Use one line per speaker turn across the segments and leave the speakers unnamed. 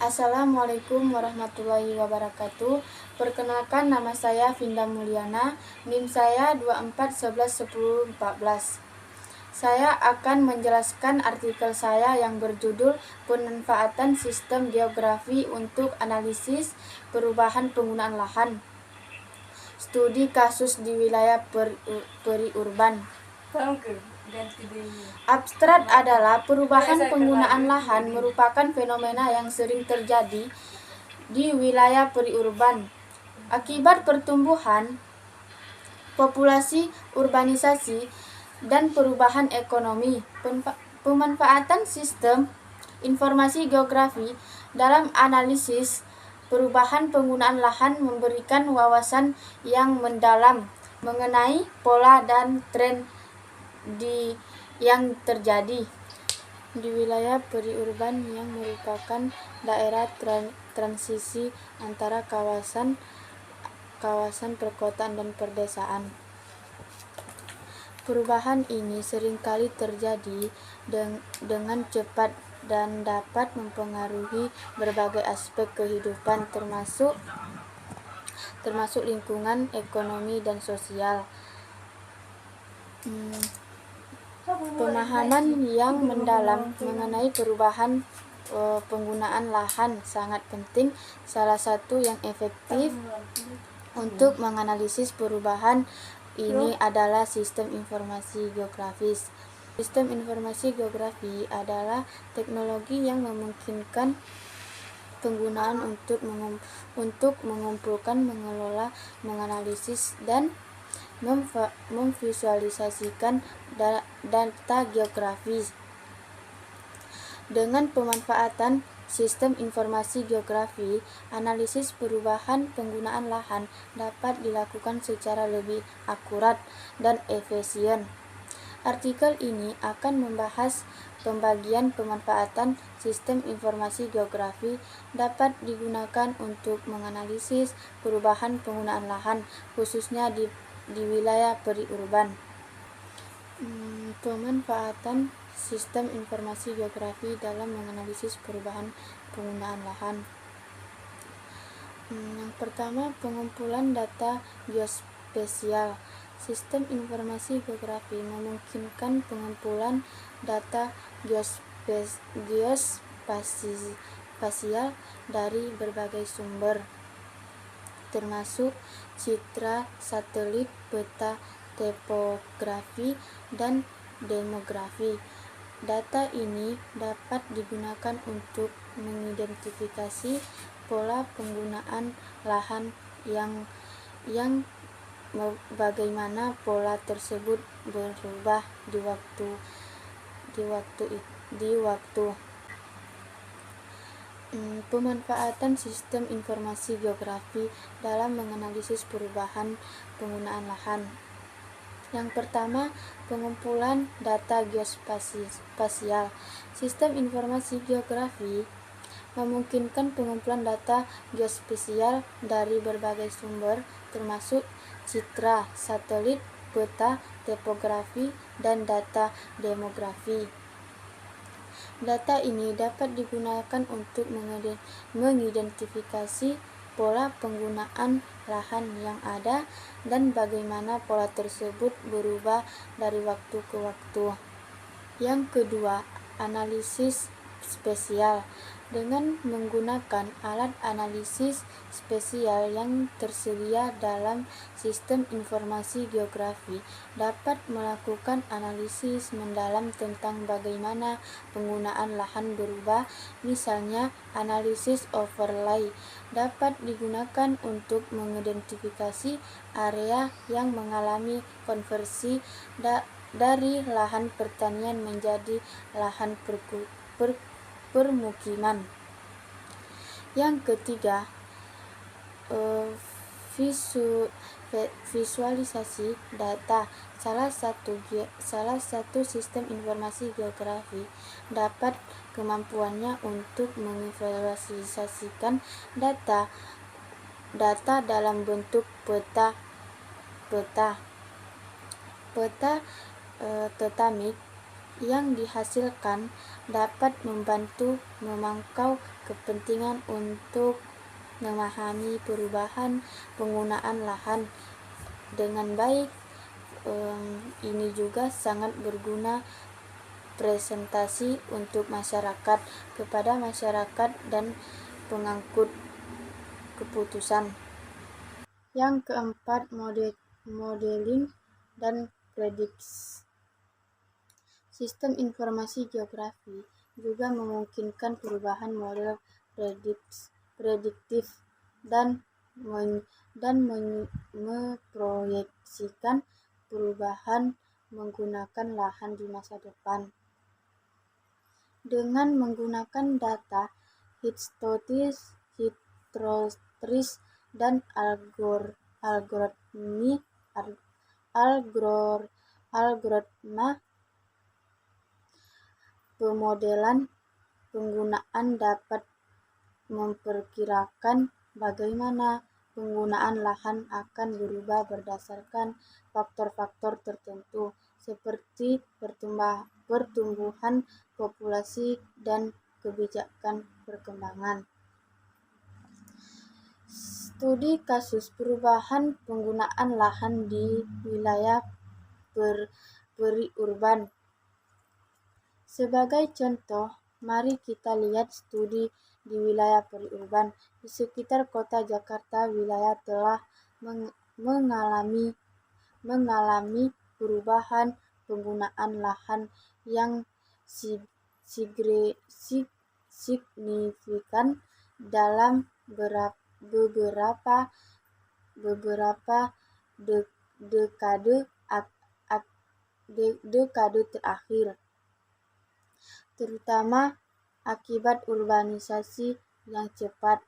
Assalamualaikum warahmatullahi wabarakatuh. Perkenalkan, nama saya Vinda Mulyana, NIM saya 24111014. Saya akan menjelaskan artikel saya yang berjudul Pemanfaatan Sistem Geografi untuk Analisis Perubahan Penggunaan Lahan. Studi kasus di wilayah periurban. Abstrak adalah perubahan penggunaan lahan merupakan fenomena yang sering terjadi di wilayah periurban akibat pertumbuhan populasi, urbanisasi, dan perubahan ekonomi. Pemanfaatan sistem informasi geografi dalam analisis perubahan penggunaan lahan memberikan wawasan yang mendalam mengenai pola dan tren yang terjadi di wilayah periurban yang merupakan daerah transisi antara kawasan perkotaan dan perdesaan. Perubahan ini seringkali terjadi dengan cepat dan dapat mempengaruhi berbagai aspek kehidupan termasuk lingkungan, ekonomi, dan sosial. Pemahaman yang mendalam mengenai perubahan penggunaan lahan sangat penting. Salah satu yang efektif untuk menganalisis perubahan ini adalah sistem informasi geografis. Sistem informasi geografi adalah teknologi yang memungkinkan penggunaan untuk mengumpulkan, mengelola, menganalisis, dan memvisualisasikan data geografis. Dengan pemanfaatan sistem informasi geografi, analisis perubahan penggunaan lahan dapat dilakukan secara lebih akurat dan efisien. Artikel ini akan membahas pembagian pemanfaatan sistem informasi geografi dapat digunakan untuk menganalisis perubahan penggunaan lahan, khususnya di wilayah periurban. Pemanfaatan sistem informasi geografi dalam menganalisis perubahan penggunaan lahan. Yang pertama, pengumpulan data geospasial. Sistem informasi geografi memungkinkan pengumpulan data geospasial dari berbagai sumber, termasuk citra satelit, peta topografi, dan demografi. Data ini dapat digunakan untuk mengidentifikasi pola penggunaan lahan yang bagaimana pola tersebut berubah di waktu. Pemanfaatan sistem informasi geografi dalam menganalisis perubahan penggunaan lahan. Yang pertama, pengumpulan data geospasial. Sistem informasi geografi memungkinkan pengumpulan data geospasial dari berbagai sumber, termasuk citra satelit, peta topografi, dan data demografi. Data ini dapat digunakan untuk mengidentifikasi pola penggunaan lahan yang ada dan bagaimana pola tersebut berubah dari waktu ke waktu. Yang kedua, analisis spesial. Dengan menggunakan alat analisis spesial yang tersedia dalam sistem informasi geografi, dapat melakukan analisis mendalam tentang bagaimana penggunaan lahan berubah. Misalnya, analisis overlay dapat digunakan untuk mengidentifikasi area yang mengalami konversi dari lahan pertanian menjadi lahan permukiman. Yang ketiga, visualisasi data. Salah satu sistem informasi geografi dapat kemampuannya untuk memvisualisasikan data dalam bentuk peta tetamik yang dihasilkan dapat membantu memangkau kepentingan untuk memahami perubahan penggunaan lahan dengan baik. Ini juga sangat berguna presentasi untuk masyarakat kepada masyarakat dan pengangkut keputusan. Yang keempat, modeling dan prediksi. Sistem informasi geografi juga memungkinkan perubahan model prediktif dan memproyeksikan perubahan menggunakan lahan di masa depan. Dengan menggunakan data historis dan algoritma pemodelan penggunaan dapat memperkirakan bagaimana penggunaan lahan akan berubah berdasarkan faktor-faktor tertentu seperti pertumbuhan populasi dan kebijakan perkembangan. Studi kasus perubahan penggunaan lahan di wilayah periurban. Sebagai contoh, mari kita lihat studi di wilayah periurban. Di sekitar kota Jakarta, wilayah telah mengalami perubahan penggunaan lahan yang signifikan dalam beberapa dekade terakhir, terutama akibat urbanisasi yang cepat.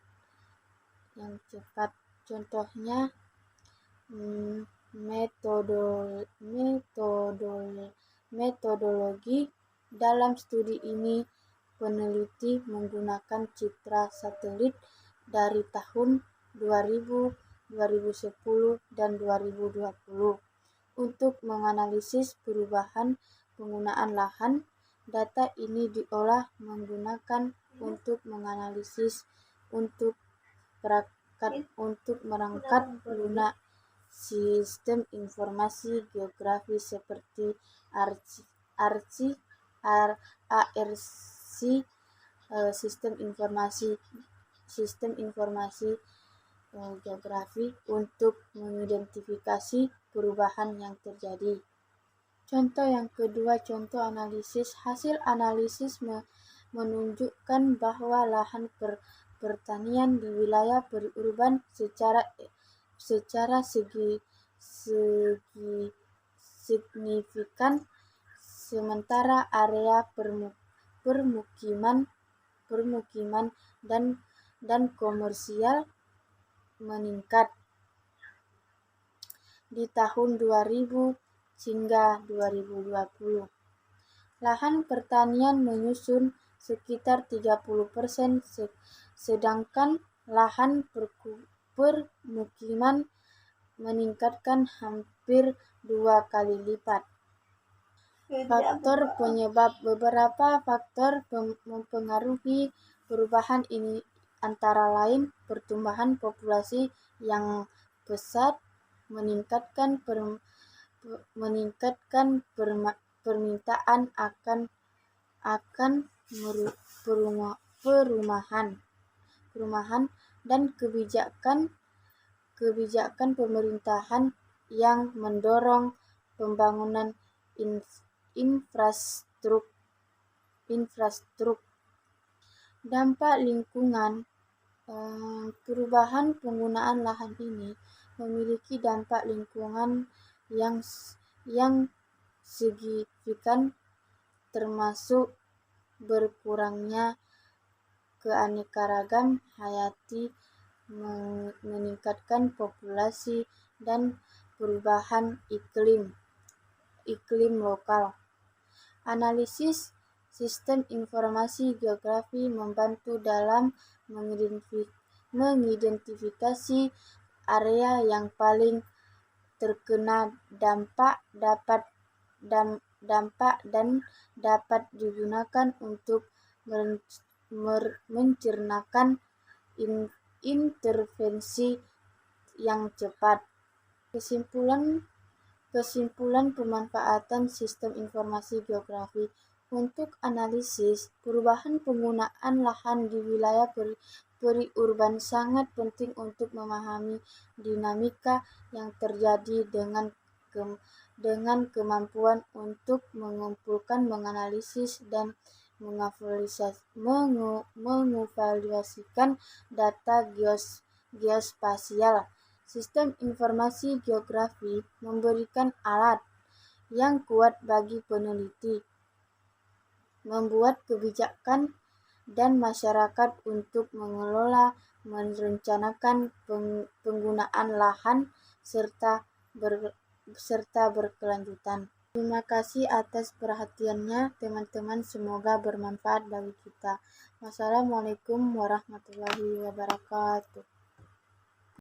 Contohnya, metodologi dalam studi ini peneliti menggunakan citra satelit dari tahun 2000, 2010, dan 2020 untuk menganalisis perubahan penggunaan lahan. Data ini diolah menggunakan untuk menganalisis untuk merangkat lunak sistem informasi geografi seperti ARSI, sistem informasi geografi untuk mengidentifikasi perubahan yang terjadi. Contoh yang kedua, contoh analisis. Hasil analisis menunjukkan bahwa lahan pertanian di wilayah periurban secara signifikan, sementara area permukiman dan komersial meningkat. Di tahun 2000 hingga 2020, lahan pertanian menyusun sekitar 30%, sedangkan lahan permukiman meningkatkan hampir 2 kali lipat. Faktor penyebab. Beberapa faktor mempengaruhi perubahan ini, antara lain pertumbuhan populasi yang pesat, meningkatkan permintaan akan perumahan dan kebijakan pemerintahan yang mendorong pembangunan infrastruktur. Dampak lingkungan. Perubahan penggunaan lahan ini memiliki dampak lingkungan yang signifikan, termasuk berkurangnya keanekaragaman hayati, meningkatkan populasi, dan perubahan iklim lokal. Analisis sistem informasi geografi membantu dalam mengidentifikasi area yang paling terkena dampak berdampak dan dapat digunakan untuk mencernakan intervensi yang cepat. Kesimpulan pemanfaatan sistem informasi geografi untuk analisis perubahan penggunaan lahan di wilayah periurban sangat penting untuk memahami dinamika yang terjadi dengan kemampuan untuk mengumpulkan, menganalisis, dan mengevaluasikan data geospasial. Sistem informasi geografi memberikan alat yang kuat bagi peneliti, membuat kebijakan, dan masyarakat untuk mengelola, merencanakan penggunaan lahan serta berkelanjutan. Terima kasih atas perhatiannya, teman-teman. Semoga bermanfaat bagi kita. Wassalamualaikum warahmatullahi wabarakatuh.